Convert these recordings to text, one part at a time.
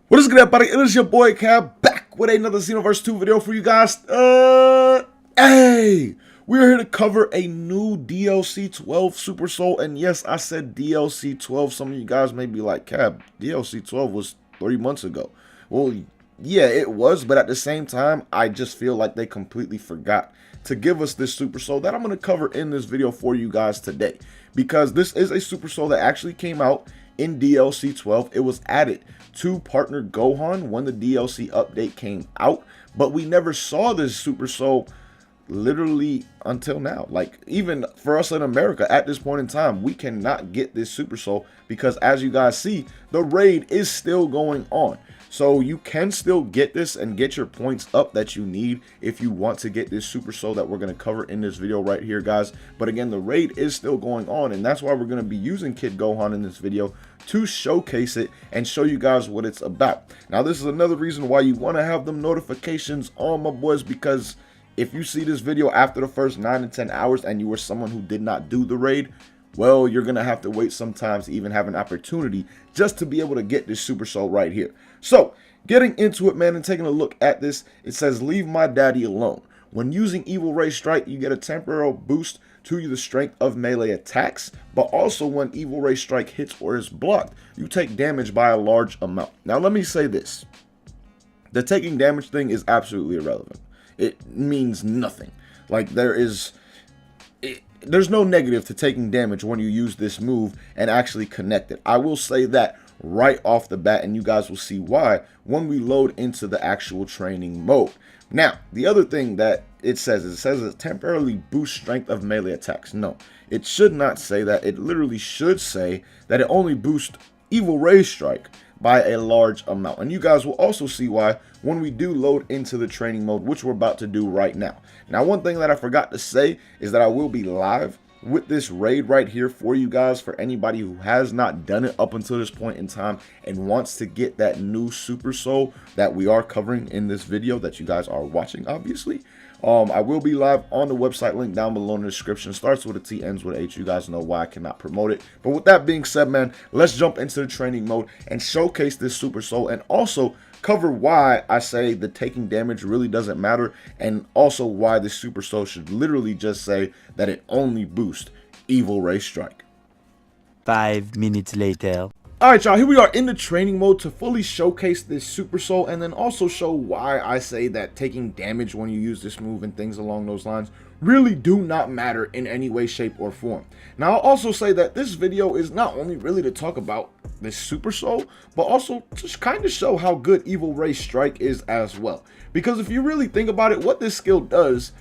What is good, everybody? It is your boy Cab back with another Xenoverse 2 video for you guys. Hey, we're here to cover a new DLC 12 Super Soul, and yes, I said DLC 12. Some of you guys may be like, Cab, DLC 12 was 3 months ago. Well, yeah, it was, but at the same time, I just feel like they completely forgot to give us this Super Soul that I'm going to cover in this video for you guys today, because this is a Super Soul that actually came out in DLC 12. It was added to partner Gohan when the DLC update came out, but we never saw this Super Soul literally until now. Like, even for us in America at this point in time, we cannot get this Super Soul because, as you guys see, the raid is still going on. So you can still get this and get your points up that you need if you want to get this Super Soul that we're going to cover in this video right here, guys. But again, the raid is still going on, and that's why we're going to be using Kid Gohan in this video to showcase it and show you guys what it's about. Now, this is another reason why you want to have them notifications on, my boys, because if you see this video after the first 9 to 10 hours and you were someone who did not do the raid, well, you're going to have to wait sometimes to even have an opportunity just to be able to get this Super Soul right here. So, getting into it, man, and taking a look at this, it says, leave my daddy alone. When using Evil Ray Strike, you get a temporary boost to the strength of melee attacks, but also when Evil Ray Strike hits or is blocked, you take damage by a large amount. Now, let me say this. The taking damage thing is absolutely irrelevant. It means nothing. Like, there's no negative to taking damage when you use this move and actually connect it. I will say that right off the bat, and you guys will see why when we load into the actual training mode. Now, the other thing that it says it temporarily boosts strength of melee attacks. No, it should not say that. It literally should say that it only boosts Evil Ray Strike by a large amount. And you guys will also see why when we do load into the training mode, which we're about to do right now. Now, one thing that I forgot to say is that I will be live with this raid right here for you guys, for anybody who has not done it up until this point in time and wants to get that new Super Soul that we are covering in this video that you guys are watching, obviously. I will be live on the website, link down below in the description. Starts with a T, ends with a H. You guys know why I cannot promote it. But with that being said, man, let's jump into the training mode and showcase this Super Soul, and also cover why I say the taking damage really doesn't matter, and also why the Super Soul should literally just say that it only boosts Evil Ray Strike. 5 minutes later. Alright, y'all, here we are in the training mode to fully showcase this Super Soul, and then also show why I say that taking damage when you use this move and things along those lines really do not matter in any way, shape, or form. Now, I'll also say that this video is not only really to talk about this Super Soul, but also to kind of show how good Evil Ray Strike is as well. Because if you really think about it, what this skill does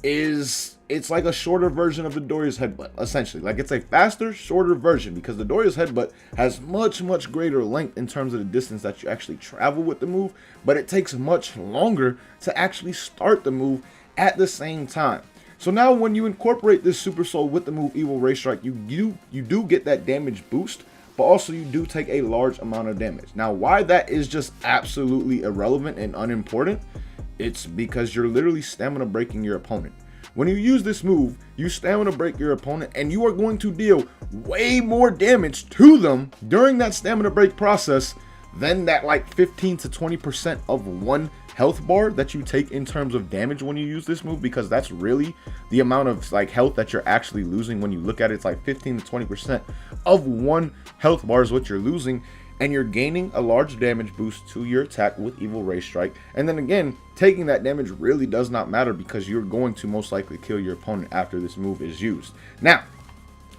is it's like a shorter version of the Doria's Headbutt, essentially. Like, it's a faster, shorter version, because the Doria's Headbutt has much greater length in terms of the distance that you actually travel with the move, but it takes much longer to actually start the move at the same time. So now when you incorporate this Super Soul with the move Evil Ray Strike, you do get that damage boost, but also you do take a large amount of damage. Now, why that is just absolutely irrelevant and unimportant, it's because you're literally stamina breaking your opponent. When you use this move, you stamina break your opponent, and you are going to deal way more damage to them during that stamina break process than that like 15 to 20% of one health bar that you take in terms of damage when you use this move, because that's really the amount of like health that you're actually losing. When you look at it, it's like 15 to 20% of one health bar is what you're losing, and you're gaining a large damage boost to your attack with Evil Ray Strike. And then again, taking that damage really does not matter, because you're going to most likely kill your opponent after this move is used. Now,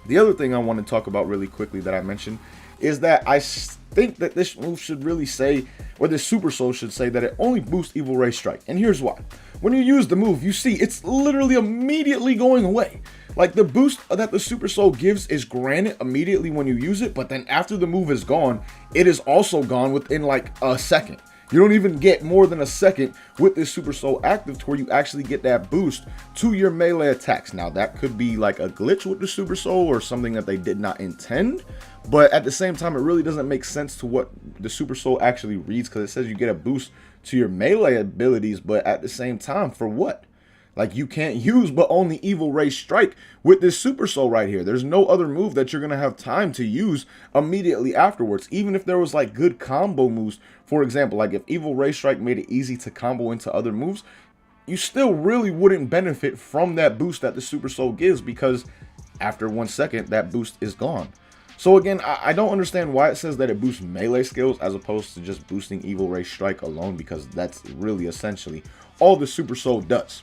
the other thing I want to talk about really quickly that I mentioned is that I think that this move should really say, or this Super Soul should say, that it only boosts Evil Ray Strike. And here's why. When you use the move, you see it's literally immediately going away. Like, the boost that the Super Soul gives is granted immediately when you use it, but then after the move is gone, it is also gone within like a second. You don't even get more than a second with this Super Soul active to where you actually get that boost to your melee attacks. Now, that could be like a glitch with the Super Soul or something that they did not intend, but at the same time, it really doesn't make sense to what the Super Soul actually reads, because it says you get a boost to your melee abilities, but at the same time, for what? Like, you can't use but only Evil Ray Strike with this Super Soul right here. There's no other move that you're going to have time to use immediately afterwards. Even if there was like good combo moves, for example, like if Evil Ray Strike made it easy to combo into other moves, you still really wouldn't benefit from that boost that the Super Soul gives, because after 1 second, that boost is gone. So again, I don't understand why it says that it boosts melee skills as opposed to just boosting Evil Ray Strike alone, because that's really essentially all the Super Soul does.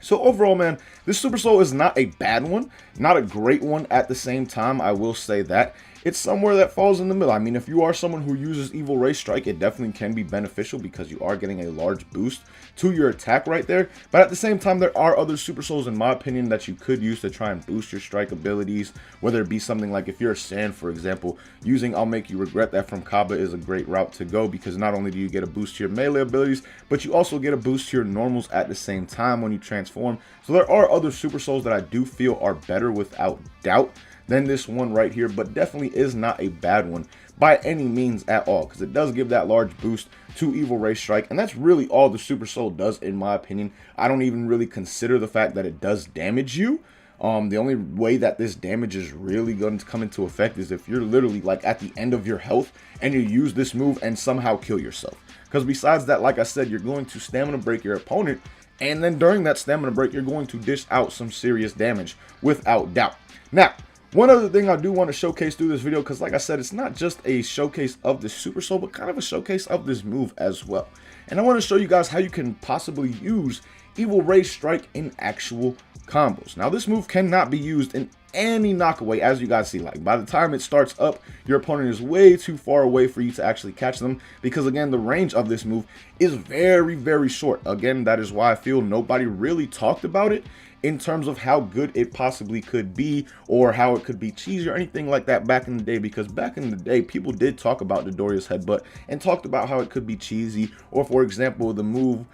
So overall, man, this Super Soul is not a bad one, not a great one at the same time, I will say that. It's somewhere that falls in the middle. I mean, if you are someone who uses Evil Ray Strike, it definitely can be beneficial because you are getting a large boost to your attack right there. But at the same time, there are other Super Souls, in my opinion, that you could use to try and boost your strike abilities. Whether it be something like, if you're a Saiyan, for example, using I'll Make You Regret That from Kaba is a great route to go, because not only do you get a boost to your melee abilities, but you also get a boost to your normals at the same time when you transform. So there are other Super Souls that I do feel are better without doubt than this one right here, but definitely is not a bad one by any means at all, because it does give that large boost to Evil Ray Strike, and that's really all the Super Soul does, in my opinion. I don't even really consider the fact that it does damage you. The only way that this damage is really going to come into effect is if you're literally like at the end of your health and you use this move and somehow kill yourself, because besides that, like I said, you're going to stamina break your opponent, and then during that stamina break, you're going to dish out some serious damage without doubt. Now, one other thing I do want to showcase through this video, because like I said, it's not just a showcase of the Super Soul, but kind of a showcase of this move as well. And I want to show you guys how you can possibly use Evil Ray Strike in actual combos. Now, this move cannot be used in any knockaway, as you guys see. Like, by the time it starts up, your opponent is way too far away for you to actually catch them, because again, the range of this move is very, very short. Again, that is why I feel nobody really talked about it in terms of how good it possibly could be, or how it could be cheesy or anything like that back in the day, because back in the day, people did talk about Dodoria's headbutt and talked about how it could be cheesy. Or for example, the move,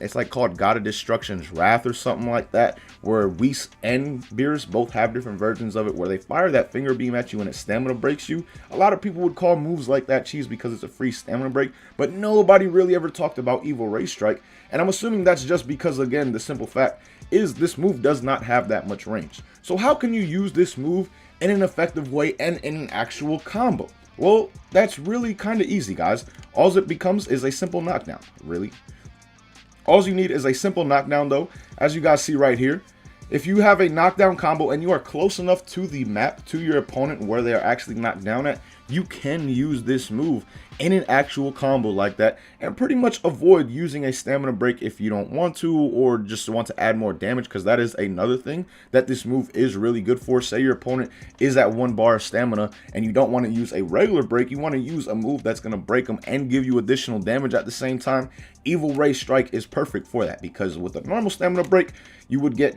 it's like called God of Destruction's Wrath or something like that, where Whis and Beerus both have different versions of it, where they fire that finger beam at you and it stamina breaks you. A lot of people would call moves like that cheese because it's a free stamina break, but nobody really ever talked about Evil Ray Strike, and I'm assuming that's just because, again, the simple fact is this move does not have that much range. So how can you use this move in an effective way and in an actual combo? Well, that's really kind of easy, guys. All it becomes is a simple knockdown, really. All you need is a simple knockdown, though, as you guys see right here. If you have a knockdown combo and you are close enough to the map, to your opponent where they are actually knocked down at, you can use this move in an actual combo like that, and pretty much avoid using a stamina break if you don't want to, or just want to add more damage, because that is another thing that this move is really good for. Say your opponent is at 1 bar of stamina and you don't want to use a regular break, you want to use a move that's going to break them and give you additional damage at the same time. Evil Ray Strike is perfect for that, because with a normal stamina break, you would get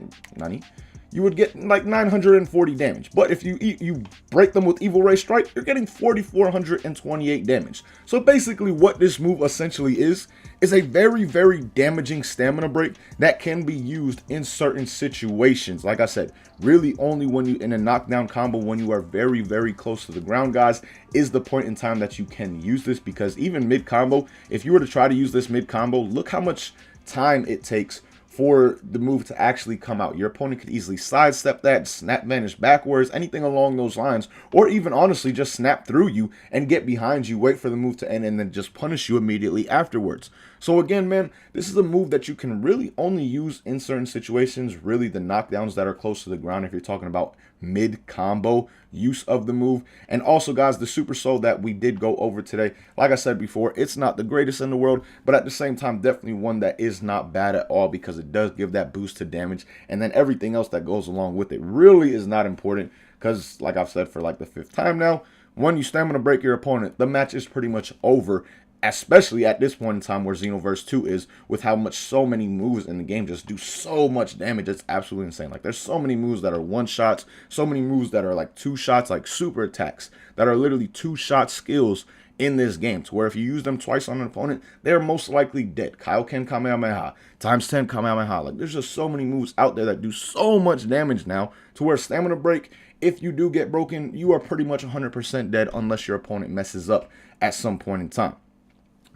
like 940 damage. But if you break them with Evil Ray Strike, you're getting 4,428 damage. So basically what this move essentially is a very, very damaging stamina break that can be used in certain situations. Like I said, really only when you in a knockdown combo, when you are very, very close to the ground, guys, is the point in time that you can use this, because even mid combo, if you were to try to use this mid combo, look how much time it takes for the move to actually come out. Your opponent could easily sidestep that, snap vanish backwards, anything along those lines, or even honestly just snap through you and get behind you, wait for the move to end, and then just punish you immediately afterwards. So again, man, this is a move that you can really only use in certain situations, really the knockdowns that are close to the ground, if you're talking about mid combo use of the move. And also, guys, the Super Soul that we did go over today, like I said before, it's not the greatest in the world, but at the same time, definitely one that is not bad at all, because it does give that boost to damage, and then everything else that goes along with it really is not important, because like I've said for like the 5th time now, when you stamina break your opponent, the match is pretty much over, especially at this point in time where Xenoverse 2 is, with how much so many moves in the game just do so much damage. It's absolutely insane. Like, there's so many moves that are 1-shots, so many moves that are like 2-shots, like super attacks that are literally 2-shot skills in this game, to where if you use them twice on an opponent, they're most likely dead. Kaioken Kamehameha, times 10 Kamehameha. Like, there's just so many moves out there that do so much damage now, to where stamina break, if you do get broken, you are pretty much 100% dead unless your opponent messes up at some point in time.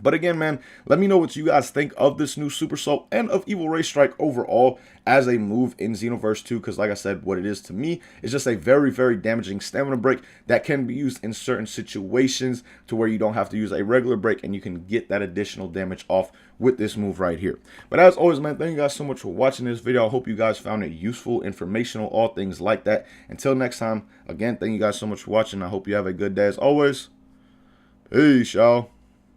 But again, man, let me know what you guys think of this new Super Soul and of Evil Ray Strike overall as a move in Xenoverse 2. Because like I said, what it is to me is just a very, very damaging stamina break that can be used in certain situations to where you don't have to use a regular break and you can get that additional damage off with this move right here. But as always, man, thank you guys so much for watching this video. I hope you guys found it useful, informational, all things like that. Until next time, again, thank you guys so much for watching. I hope you have a good day as always. Peace, y'all.